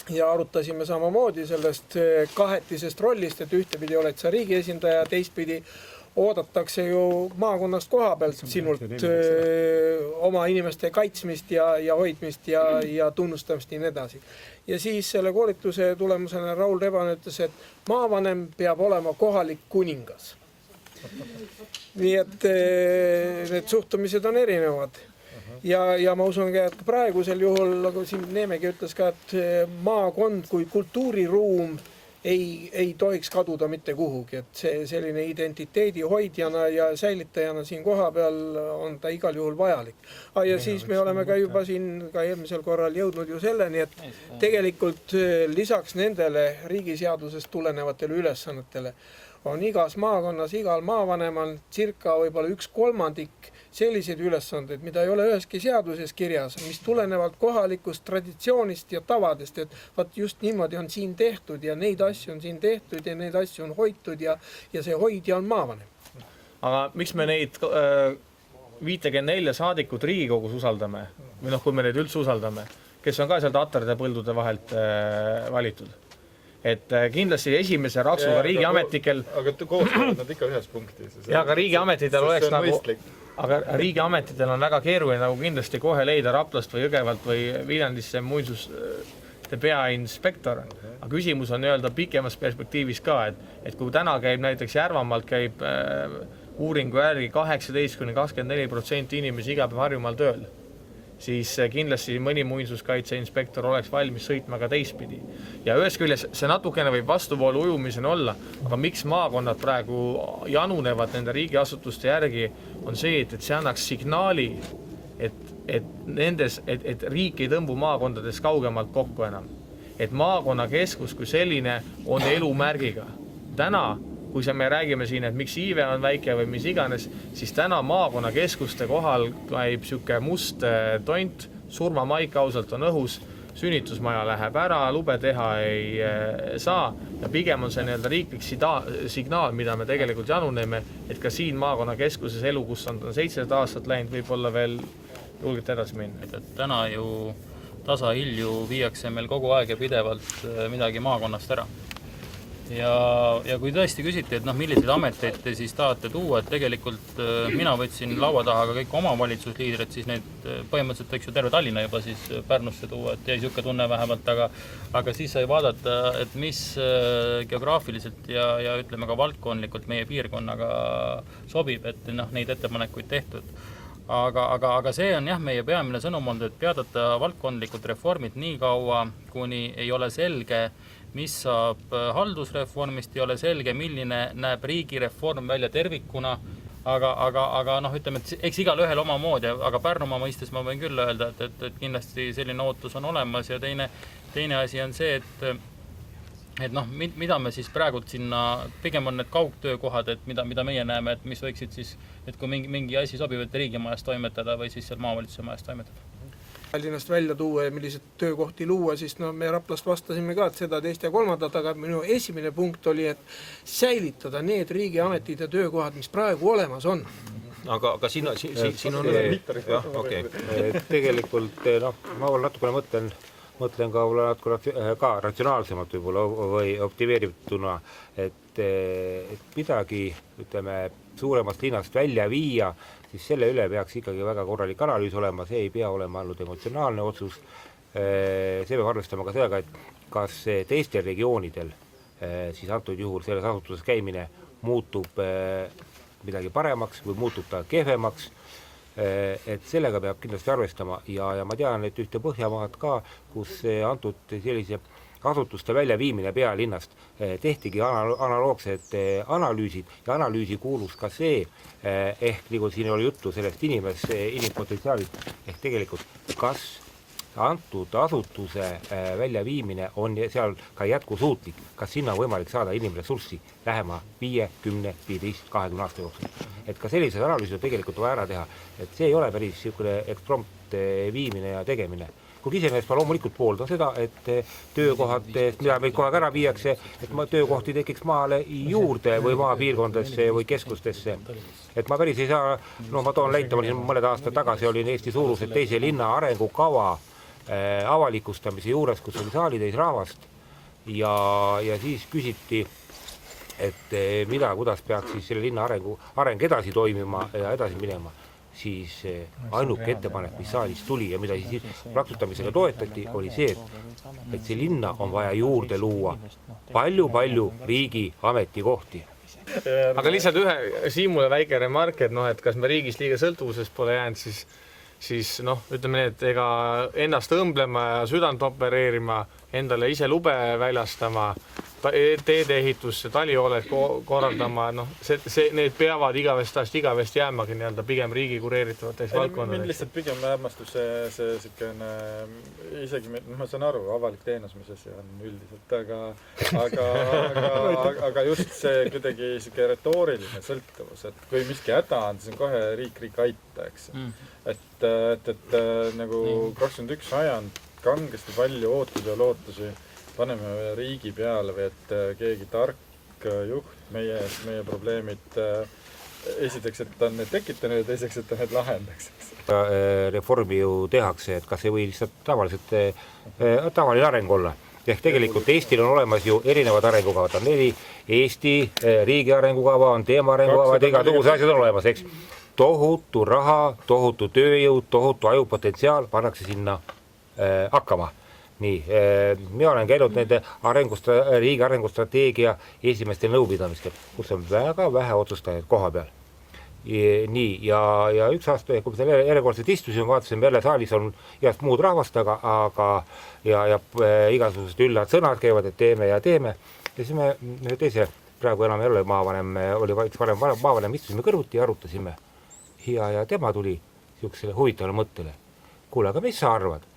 ja arutasime samamoodi sellest kahetisest rollist, et ühtepidi oled sa riigi esindaja, teistpidi oodatakse ju maakonnast koha pealt sinult oma inimeste kaitsmist ja hoidmist ja tunnustamist ja nii edasi. Ja siis selle koolituse tulemusena Raul Rebane ütles, et maavanem peab olema kohalik kuningas. Nii et need suhtumised on erinevad. Ja ma usun, et praegusel juhul, nagu siin Neemegi ütles ka, et maakond kui kultuuriruum ei tohiks kaduda mitte kuhugi, et see selline identiteedi hoidjana ja säilitajana siin koha peal on ta igal juhul vajalik. Ja siis me oleme ka juba siin ka eelmisel korral jõudnud ju selleni, et tegelikult lisaks nendele riigiseadusest tulenevatele ülesannetele on igas maakonnas, igal maavanemal circa võib-olla 1/3 selliseid ülesandeid, mida ei ole üheski seaduses kirjas, mis tulenevad kohalikust traditsioonist ja tavadest, et vaat just niimoodi on siin tehtud ja neid asju on siin tehtud ja neid asju on hoitud ja see hoidja on maavanem. Aga miks me neid 54 saadikut Riigikogus usaldame, või kui me neid üldse usaldame, kes on ka seal tatarde põldude vahelt valitud? Et kindlasti esimese raksuga riigiametikel... Aga koostavad nad ikka ühes punktis. Ja, aga riigiametitel oleks nagu... Aga riigiametitel on väga keeruline nagu kindlasti kohe leida Raplast või Jõgevalt või Viljandisse muinsuste peainspektor. Aga küsimus on pikemas perspektiivis ka, et kui täna käib näiteks Järvamaalt käib uuringu järgi 18–24% inimesi iga päev Harjumaal tööl, siis kindlasti mõni muinsuskaitse inspektor oleks valmis sõitma ka teistpidi. Ja ühes küljes see natukene võib vastuvoolu ujumisena olla, aga miks maakonnad praegu janunevad nende riigiasutuste järgi, on see, et see annaks signaali, et riik ei tõmbu maakondades kaugemalt kokku enam. Et maakonnakeskus kui selline on elumärgiga. Täna, kui me räägime siin, et miks iive on väike või mis iganes, siis täna maakonnakeskuste kohal käib siuke must tont, surmamaik ausalt on õhus, sünnitusmaja läheb ära, lube teha ei saa ja pigem on see riiklik signaal, mida me tegelikult januneme, et ka siin maakonnakeskuses elu, kus on 7 aastat läinud, võib olla veel julgelt edasi minna. Et täna ju tasahilju viiakse meil kogu aeg ja pidevalt midagi maakonnast ära. Ja kui tõesti küsiti, et milliseid ameteid te siis tahate tuua, et tegelikult mina võtsin laua taha ka kõik omavalitsusliidrid, siis neid põhimõtteliselt võiks ju terve Tallinna juba siis Pärnusse tuua, et jäi siuke tunne vähemalt, aga siis sai vaadata, et mis geograafiliselt ja ütleme ka valdkondlikult meie piirkonnaga sobib, et neid ettepanekuid tehtud. Aga see on meie peamine sõnum olnud, et peadata valdkondlikud reformid nii kaua, kuni ei ole selge, mis saab haldusreformist, ei ole selge, milline näeb riigireform välja tervikuna, aga ütleme, et eks igal ühel oma moodi, aga Pärnumaa mõistes ma võin küll öelda, et kindlasti selline ootus on olemas ja teine asi on see, et mida me siis praegu sinna, pigem on need kaugtöökohad, et mida meie näeme, et mis võiksid siis, et kui mingi asi sobib, et riigimajas toimetada või siis seal maavalitsuse majas toimetada. Tallinnast välja tuua ja milliseid töökohti luua, siis me Raplast vastasime ka, et seda, teist ja kolmandat, aga minu esimene punkt oli, et säilitada need riigiametid ja töökohad, mis praegu olemas on. Aga siin on... Jah, okei. Tegelikult, ma natukene mõtlen ka ratsionaalsemalt võib-olla või optimeerituna, et midagi, ütleme, suuremast linnast välja viia, siis selle üle peaks ikkagi väga korralik analüüs olema, see ei pea olema ainult emotsionaalne otsus. See peab arvestama ka sellega, et kas teistel regioonidel siis antud juhul selles asutuses käimine muutub midagi paremaks või muutub ta kehvemaks. Et sellega peab kindlasti arvestama ja ma tean, et ühte Põhjamaad ka, kus antud sellise asutuste väljaviimine pealinnast tehtigi analoogsed analüüsid ja analüüsi kuulus ka see, ehk nagu siin oli juttu sellest inimpotentsiaalist, ehk tegelikult kas antud asutuse väljaviimine on seal ka jätkusuutlik, kas sinna on võimalik saada inimressurssi lähema 5, 10, 15, 20 aasta jooksul. Et ka sellised analüüsid tegelikult vaja ära teha, et see ei ole päris niisugune eksprompt viimine ja tegemine. Kui iseenesest ma loomulikult pooldan seda, et töökohad, mida meil kogu aeg ära viiakse, et töökohti tekiks maale juurde või maapiirkondadesse või keskustesse. Et ma päris ei saa, ma toon näite, ma mõned aastad tagasi olin Eesti suuruselt teise linna arengukava avalikustamise juures, kus oli saalitäis rahvast ja siis küsiti, et kuidas peaks siis selle linna areng edasi toimima ja edasi minema. Siis ainuke ettepanek, mis saalis tuli ja mida siis plaksutamisega toetati, oli see, et see linna on vaja juurde luua palju riigi ametikohti. Aga lihtsalt Siimule väike remark, et et kas me riigist liiga sõltuvuses pole jäänud, siis ütleme nii, et ega ennast õmblema ja südant opereerima, endale ise lube väljastama, teedeehitusse, talihooled korraldama, need peavad igavesti jäämagi pigem riigi kureeritavateks valdkondadeks. Mind lihtsalt pigem hämmastus see sikene, isegi ma saan aru, avalik teenus, mis asi on üldiselt, aga just see kuidagi siuke retooriline sõltuvus, et kui miski häda on, siis on kohe riik aita, eks. Et nagu 21 sajand kangesti palju ootusi ja lootusi paneme riigi peale või et keegi tark juht meie probleemid esiteks, et ta on need tekitanud ja teiseks, et ta need lahendaks. Reformi ju tehakse, et kas ei või lihtsalt tavaline areng olla. Ehk tegelikult Eestil on olemas ju erinevad arengukavad, on 4 Eesti riigi arengukava, on teema arengukava, iga tuus asjad on olemas, eks. Tohutu raha, tohutu tööjõud, tohutu ajupotentsiaal pannakse sinna hakkama. Nii, mina olen käinud nende riigi arengustrateegia esimestel nõupidamistel, kus on väga vähe otsustajaid koha peal. Nii, ja üks aasta, kui me selle järjekordselt istusime, vaatasime jälle saalis on igast muud rahvast, aga igasugused üllad sõnad käivad, et teeme. Ja siis me teise, praegu enam jälle maavanem, oli varem maavanem, istusime kõrvuti ja arutasime. Ja tema tuli niisugusele huvitavale mõttele. Kuule, aga mis sa arvad?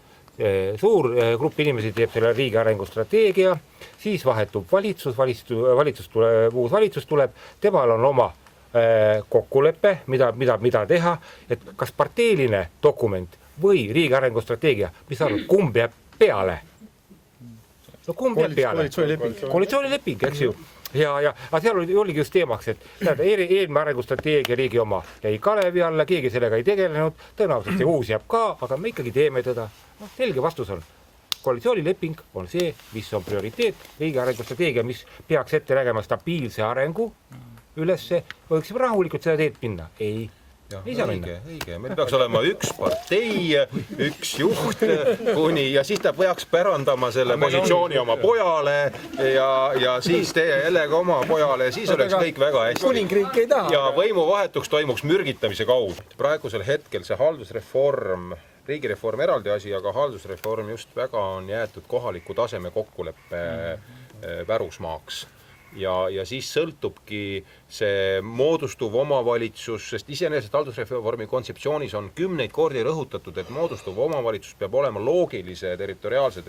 Suur grupp inimesi teeb selle riigi arengustrateegia, siis vahetub uus valitsus tuleb, temal on oma kokkulepe, mida teha, et kas parteiline dokument või riigi arengustrateegia, mis arvad, kumb jääb peale? No kumb jääb peale? Koalitsioonileping, eks ju. Aga seal oligi just teemaks, et eelmine arengustrateegia riigi oma jäi Kalevi alla, keegi sellega ei tegelenud, tõenäoliselt see uus jääb ka, aga me ikkagi teeme teda. Selge vastus on, koalitsioonileping on see, mis on prioriteet, riigi arengustrateegia, mis peaks ette nägema stabiilse arengu ülesse, võiksime rahulikult seda teed minna. Ei saa minna. Õige. Meil peaks olema üks partei, üks juht ja siis ta peaks pärandama selle positsiooni oma pojale ja siis teie jällegi oma pojale ja siis oleks kõik väga hästi. Kuningriik ei taha. Ja võimuvahetuks toimuks mürgitamise kaudu. Praegusel hetkel see haldusreform, riigireform eraldi asi, aga haldusreform just väga on jäetud kohaliku taseme kokkuleppe pärusmaaks. Ja siis sõltubki see moodustuv omavalitsus, sest iseenesest haldusreformi kontseptsioonis on 10 kordi rõhutatud, et moodustuv omavalitsus peab olema loogilise territoriaalselt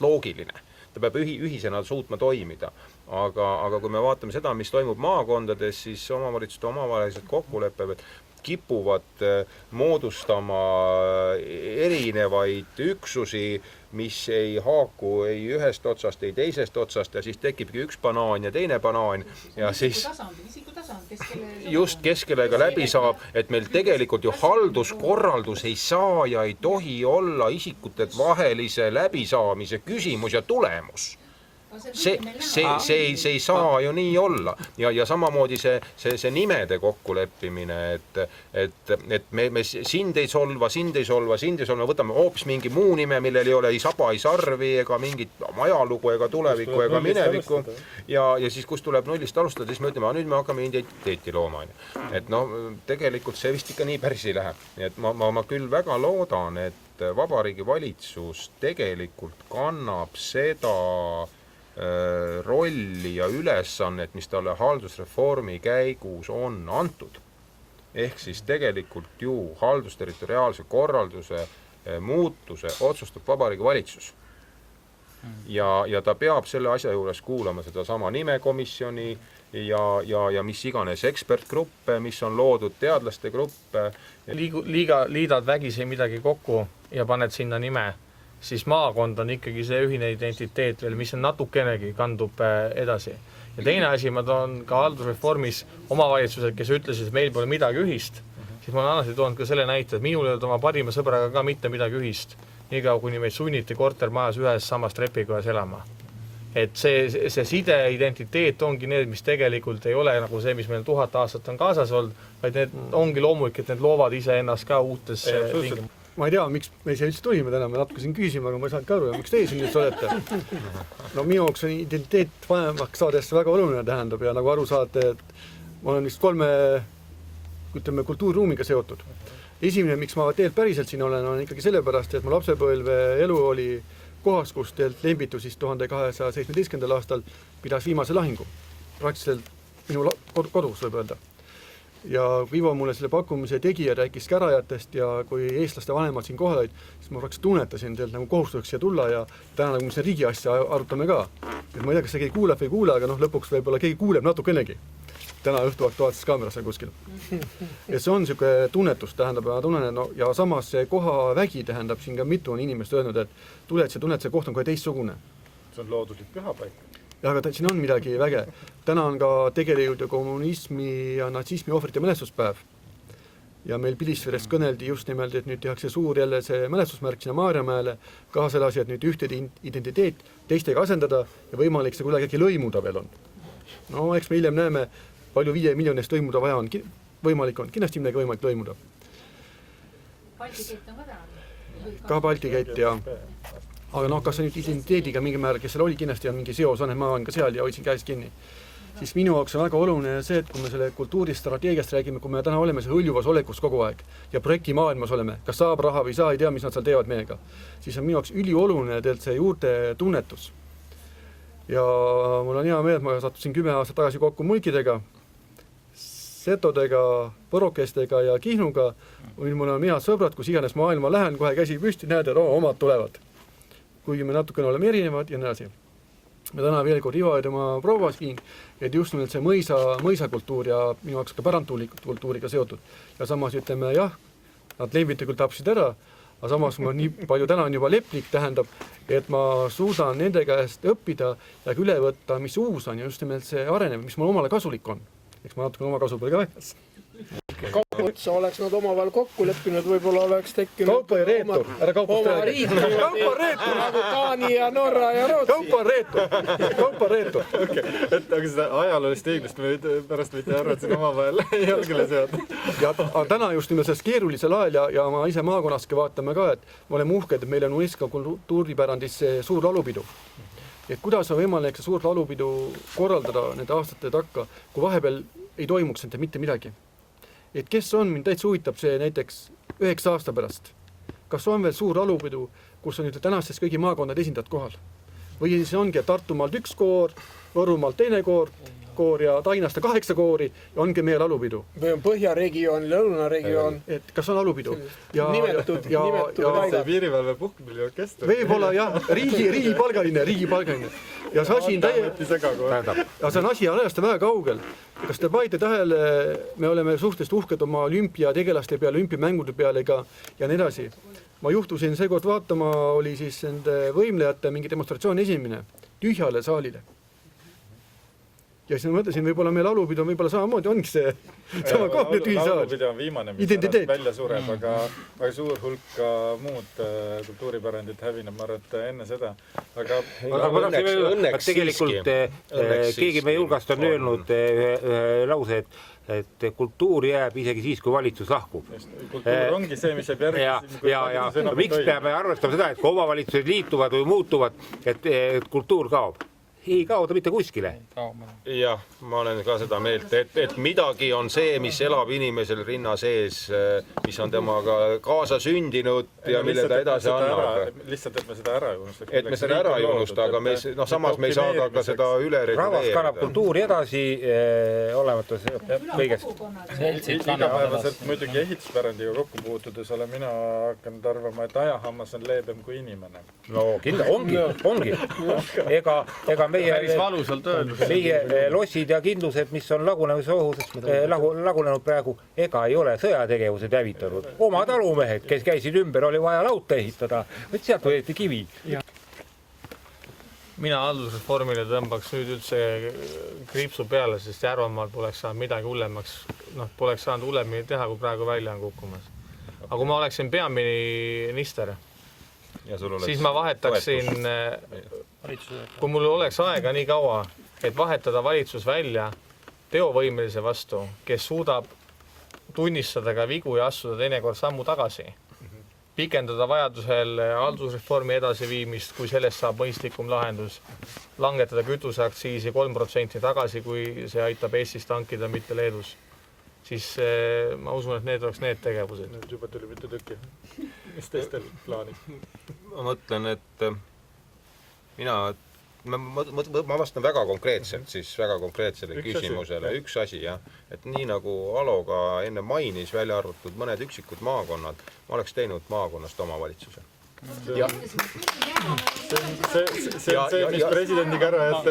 loogiline. Ta peab ühisena suutma toimida. Aga kui me vaatame seda, mis toimub maakondades, siis omavalitsuste omavahelised kokkulepped kipuvad moodustama erinevaid üksusi, mis ei haaku ei ühest otsast, ei teisest otsast ja siis tekibki üks banaan ja teine banaan ja siis just keskelega läbi saab, et meil tegelikult ju halduskorraldus ei saa ja ei tohi olla isikute vahelise läbisaamise küsimus ja tulemus. See ei saa ju nii olla ja samamoodi see nimede kokkuleppimine, et me sind ei solva, me võtame hoopis mingi muu nime, millel ei ole ei saba, ei sarvi ega mingit ajalugu ega tulevikku ega minevikku ja siis kus tuleb nullist alustada, siis me ütleme, nüüd me hakkame identiteeti looma. Et tegelikult see vist ikka nii päris ei lähe. Et ma küll väga loodan, et Vabariigi Valitsus tegelikult kannab seda rolli ja ülesannet, mis talle haldusreformi käigus on antud. ehk siis tegelikult ju haldusterritoriaalse korralduse muutuse otsustab Vabariigi Valitsus. Ja ta peab selle asja juures kuulama sedasama nimekomisjoni ja mis iganes ekspertgruppe, mis on loodud, teadlaste gruppe. Liidad vägisi midagi kokku ja paned sinna nime, siis maakond on ikkagi see ühine identiteet veel, mis on natukenegi kandub edasi. Ja teine asi, ma toon ka haldusreformis omavalitsused, kes ütlesid, et meil pole midagi ühist, siis ma olen alati toonud ka selle näite, et minul ei olnud oma parima sõbraga ka mitte midagi ühist, niikaua kuni meid sunniti kortermajas ühes samas trepikojas elama. Et see side, identiteet ongi need, mis tegelikult ei ole nagu see, mis meil 1000 aastat on kaasas olnud, vaid need ongi loomulik, et need loovad ise ennast ka uutes tingimustes. Ma ei tea, miks me siia üldse tulime täna, me natuke siin küsima, aga ma ei saanud ka aru, miks teie siin nüüd olete. No minu jaoks on identiteet vanemaks saades väga oluline tähendab ja nagu aru saate, et ma olen vist 3 kultuuriruumiga seotud. Esimene, miks ma teelt päriselt siin olen, on ikkagi sellepärast, et mu lapsepõlve elu oli kohas, kus teelt Lembitu siis 1217. aastal pidas viimase lahingu. Praktiliselt minu kodus võib öelda. Ja kui Ivo mulle selle pakkumise tegi ja rääkis kärajatest ja kui eestlaste vanemad siin kohal olid, siis ma praktiliselt tunnetasin teelt nagu kohustuseks siia tulla ja täna nagu me riigi asja arutame ka. Et ma ei tea, kas see keegi kuuleb või ei kuule, aga lõpuks võib-olla keegi kuuleb natukenegi. Täna õhtu Aktuaalses Kaameras on kuskil. Et see on niisugune tunnetus, tähendab, ja tunnen, no, ja samas see koha vägi tähendab, siin ka mitu on inimest öelnud, et tunned, see koht on kohe teistsugune. See on looduslik pühapaik. Ja aga siin on midagi väge. Täna on ka tegelikult kommunismi ja natsismi ohvrite mälestuspäev. Ja meil Pilisveres kõneldi just nimelt, et nüüd tehakse suur jälle see mälestusmärk sinna Maarjamäele, kaasel asi, et nüüd ühtede identiteet teistega asendada ja võimalik see kuidagi lõimuda veel on. No eks me hiljem näeme, palju 5 miljonist lõimuda vaja on, võimalik on, kindlasti midagi võimalik lõimuda. Baltikett on ka täna. Ka Baltikett ja aga noh, kas see nüüd identiteediga mingi määr, kes seal oli, kindlasti on mingi seos, on, et ma olen ka seal ja hoidsin käes kinni. Siis minu jaoks on väga oluline see, et kui me selle kultuuristrateegiast räägime, kui me täna oleme see hõljuvas olekus kogu aeg ja projektimaailmas oleme, kas saab raha või saa, ei tea, mis nad seal teevad meiega, siis on minu jaoks ülioluline teelt see juurde tunnetus. Ja mul on hea meel, et ma sattusin 10 aastat tagasi kokku mulkidega, setodega, võrokestega ja Kihnuga. Mul on head sõbrad, kus iganes maailma lähen, kohe käsi püsti, näed, et omad tulevad. Kuigi me natukene oleme erinevad ja nii edasi. Me täna veel kord Ivo ja tema proua siin, et just nimelt see mõisakultuur ja minu jaoks ka pärandkultuuriga seotud. Ja samas ütleme, jah, nad Lembitu küll tapsid ära, aga samas ma nii palju täna on juba leplik, tähendab, et ma suudan nende käest õppida ja üle võtta, mis uus on ja just nimelt see arenev, mis mul omale kasulik on. Eks ma natuke oma kasu peal ka väljas. Kaupotsa oleks nad omavahel kokku leppinud, võib-olla oleks tekkinud Kaupa ja Reetur, ära Kaupast oma riik, nagu Taani ja Norra ja Rootsi. Kaupa Reetur. Et aga seda ajaloolist õiglust me pärast võite arvata siin omavahel jalgele seada. Ja täna just nimelt sellest keerulisel ajal ja ma ise maakonnaski vaatame ka, et me oleme uhked, et meil on UNESCO kultuuripärandis see suur laulupidu. Et kuidas on võimalik see suur laulupidu korraldada nende aastate takka, kui vahepeal ei toimuks nende mitte midagi. Et kes on, mind täitsa huvitab see näiteks 9 aasta pärast. Kas on veel suur laulupidu, kus on nüüd tänastest kõigi maakonnad esindajad kohal? Või see ongi, et Tartumaalt 1 koor, Võrumaalt 2 koor ja Tainast 8 koori ja ongi meie laulupidu. Või on Põhjaregioon, Lõunaregioon. Et kas on laulupidu? Nimetud see piirivalve puhkpilliorkester. Võib-olla jah, riigipalgaline. Ja see asi on asi ajast väga kaugel. Kas te panite tähele, me oleme suhteliselt uhked oma olümpiategelaste peale, olümpiamängude peale ja nii edasi. Ma juhtusin seekord vaatama, oli siis nende võimlejate mingi demonstratsioon esimene tühjale saalile. Ja siis ma mõtlesin, võib-olla meil laulupidu on võib-olla samamoodi, ongi see sama koht, tühi saal. Laulupidu on viimane, mis identiteet välja sureb, aga suur hulk ka muud kultuuripärandit hävineb, ma arvan, et enne seda. Aga õnneks tegelikult keegi meie hulgast on öelnud lause, et kultuur jääb isegi siis, kui valitsus lahkub. Kultuur ongi see, mis jääb järgi. Ja miks peame arvestama seda, et kui omavalitsused liituvad või muutuvad, et kultuur kaob? ei kaota mitte kuskile. jah, ma olen ka seda meelt, et midagi on see, mis elab inimesel rinna sees, mis on temaga kaasa sündinud ja mille ta edasi annab. Lihtsalt, et me seda ära ei unusta. Et me seda ära ei unusta, aga me, samas me ei saa ka seda üle rahvas kannab kultuuri edasi olemata kõigest. Igapäevaselt muidugi ehituspärandiga kokku puutudes olen mina hakanud arvama, et ajahammas on leebem kui inimene. No ongi. Ega meie lossid ja kindlused, mis on lagunenud praegu, ega ei ole sõjategevused hävitanud. Oma talumehed, kes käisid ümber, oli vaja lauta ehitada, sealt võeti kivi. Mina haldusreformile tõmbaks nüüd üldse kriipsu peale, sest Järvamaal poleks saanud midagi hullemaks. Poleks saanud hullemini teha, kui praegu välja on kukkumas. Aga kui ma oleksin peaminister, siis ma vahetaksin, kui mul oleks aega nii kaua, et vahetada valitsus välja teovõimelise vastu, kes suudab tunnistada ka vigu ja astuda teinekord sammu tagasi. Pikendada vajadusel haldusreformi edasiviimist, kui sellest saab mõistlikum lahendus. Langetada kütuseaktsiisi 3% tagasi, kui see aitab Eestis tankida, mitte Leedus. Siis ma usun, et need oleks need tegevused. Nüüd juba tuli mitu tükki. Mis teistel plaanid? Ma mõtlen, et ma vastan väga konkreetselt, siis väga konkreetsele küsimusele. Üks asi, jah. Et nii nagu Alo ka enne mainis, välja arvatud mõned üksikud maakonnad, ma oleks teinud maakonnast omavalitsuse. See on see, mis presidendiga ära jätta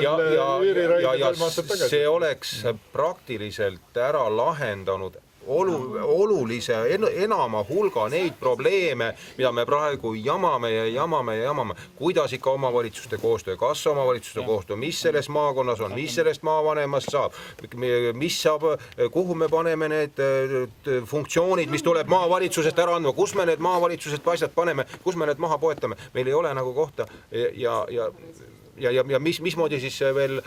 see oleks praktiliselt ära lahendanud olulise enama hulga neid probleeme, mida me praegu jamame. Kuidas ikka omavalitsuste koostöö, kas omavalitsuste koostöö, mis selles maakonnas on, mis sellest maavanemast saab, mis saab, kuhu me paneme need funktsioonid, mis tuleb maavalitsusest ära andma, kus me need maavalitsusest asjad paneme, kus me need maha poetame. Meil ei ole nagu kohta ja mismoodi siis veel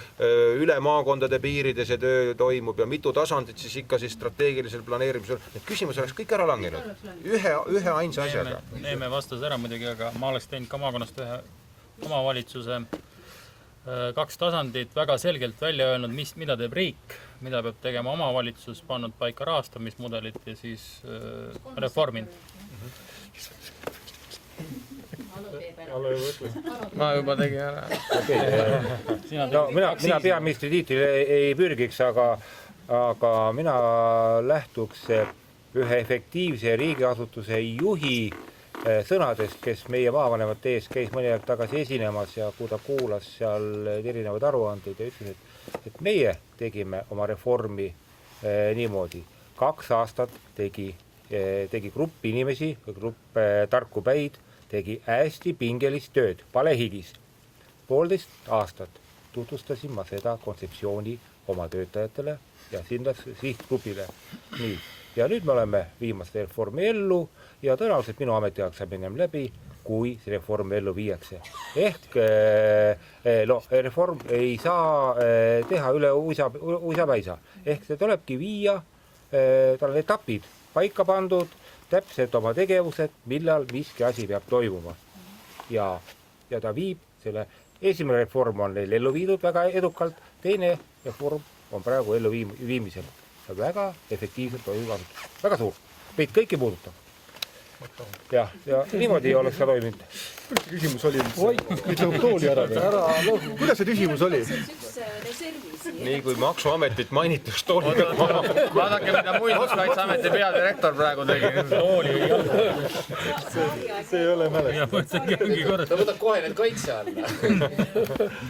üle maakondade piiride see töö toimub ja mitu tasandit siis ikka siis strateegilisel planeerimisel. Need küsimus oleks kõik ära langenud. Ühe ainsa asjaga. Neeme vastas ära muidugi, aga ma oleks teinud ka maakonnast ühe omavalitsuse 2 tasandit väga selgelt välja öelnud, mida teeb riik, mida peab tegema omavalitsus, pannud paika rahastamismudelit ja siis reforminud. Ma juba tegin ära. No, mina peaministri tiitlile ei pürgiks, aga mina lähtuks ühe efektiivse riigiasutuse juhi sõnadest, kes meie maavanemate ees käis mõni aeg tagasi esinemas ja kui ta kuulas seal erinevaid aruandeid ja ütles, et meie tegime oma reformi niimoodi. 2 aastat tegi grupp inimesi, grupp tarku päid, tegi hästi pingelist tööd, palehigis. 1,5 aastat tutvustasin ma seda kontseptsiooni oma töötajatele ja sinna sihtgrupile. Nii. Ja nüüd me oleme viimast reformi ellu ja tõenäoliselt minu ametiaeg saab ennem läbi, kui see reform ellu viiakse. Ehk reform ei saa teha üle uisapäisa. Ehk see tulebki viia, tal on etapid paika pandud, täpselt oma tegevused, millal miski asi peab toimuma. Ja ta viib selle, esimene reform on neil ellu viidud väga edukalt, teine reform on praegu ellu viimisel. Väga efektiivselt toimub, väga suur, meid kõiki puudutab. Ja niimoodi oleks ka toiminud. Kuidas see küsimus oli? Nüüd lõhub tooli ära. Kuidas see küsimus oli? Nii kui Maksuametit mainitus tooliga. Vaadake, mida Muinsuskaitseameti peadirektor praegu tegi. See ei ole mälest. Ta võtab kohe need kaitse alla.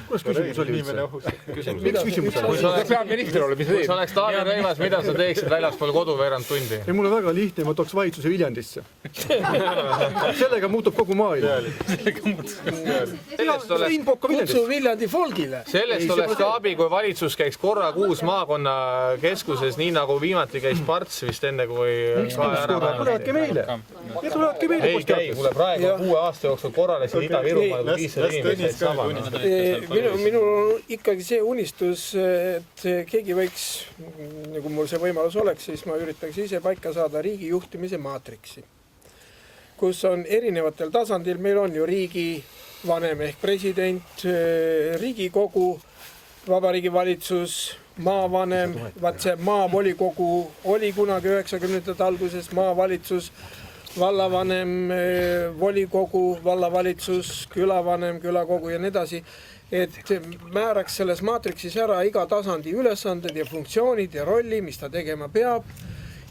Kuidas küsimus oli? Miks küsimus oli? Kui sa oleks Taavi Rõivas, mida sa teeksid väljaspool koduveerand tundi? Ei, mul on väga lihtne, ma tooks valitsuse Viljandisse. Sellega muutub kogu maailm. Kutsu Viljandi folgile. Sellest oleks ka abi, kui valitsus käiks korra kuus maakonna keskuses, nii nagu viimati käis Parts vist enne, kui tulevadki meile. Ja tulevadki meile. Ei käi, mulle praegu 6 aasta jooksul korrale siin Ida-Virumaal 500 inimesed sama. Minul on ikkagi see unistus, et keegi võiks, nagu mul see võimalus oleks, siis ma üritaks ise paika saada riigi juhtimise maatriksi, kus on erinevatel tasandil, meil on ju riigi vanem ehk president, Riigikogu, Vabariigi Valitsus, maavanem, vaat see maavolikogu oli kunagi 90ndate alguses, maavalitsus, vallavanem, volikogu, vallavalitsus, külavanem, külakogu ja nii edasi, et määraks selles maatriksis ära iga tasandi ülesanded ja funktsioonid ja rolli, mis ta tegema peab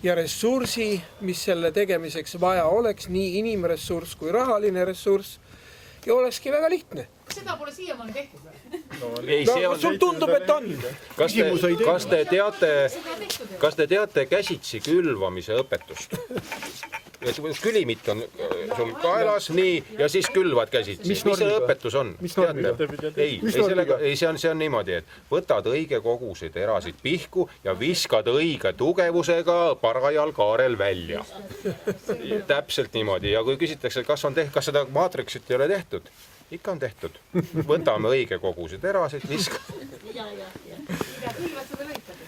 ja ressursi, mis selle tegemiseks vaja oleks, nii inimressurss kui rahaline ressurss ja olekski väga lihtne. Seda pole siiamaani tehtud või? Sul tundub, et on. Kas te teate käsitsi külvamise õpetust? Külimit on sul kaelas, nii, ja siis külvad käsitsi. Mis see õpetus on? Ei, see on niimoodi, et võtad õige koguse terasid pihku ja viskad õige tugevusega parajal kaarel välja. Täpselt niimoodi. Ja kui küsitakse, kas seda maatriksit ei ole tehtud, ikka on tehtud. Võtame õige koguse terasid, viskad.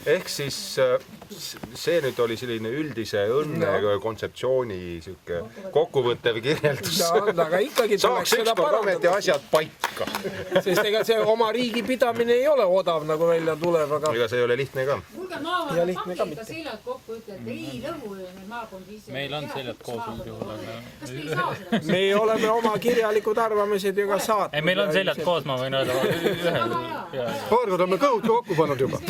Ehk siis see nüüd oli selline üldise õnne kontseptsiooni kokkuvõttev kirjeldus. Aga ikkagi saaks ükskord ometi asjad paika. Sest ega see oma riigi pidamine ei ole odav, nagu välja tuleb. Ega see ei ole lihtne ka. Kuulge, maavana pakkiga seljad kokku ütled, et ei lõhu need maakondi ise. Meil on seljad koos üldjuhul. Kas te ei saa seda? Me oleme oma kirjalikud arvamised ju ka saatnud. Ei, meil on seljad koos, ma võin öelda ühel. Paar korda me kõhud kokku pannud juba.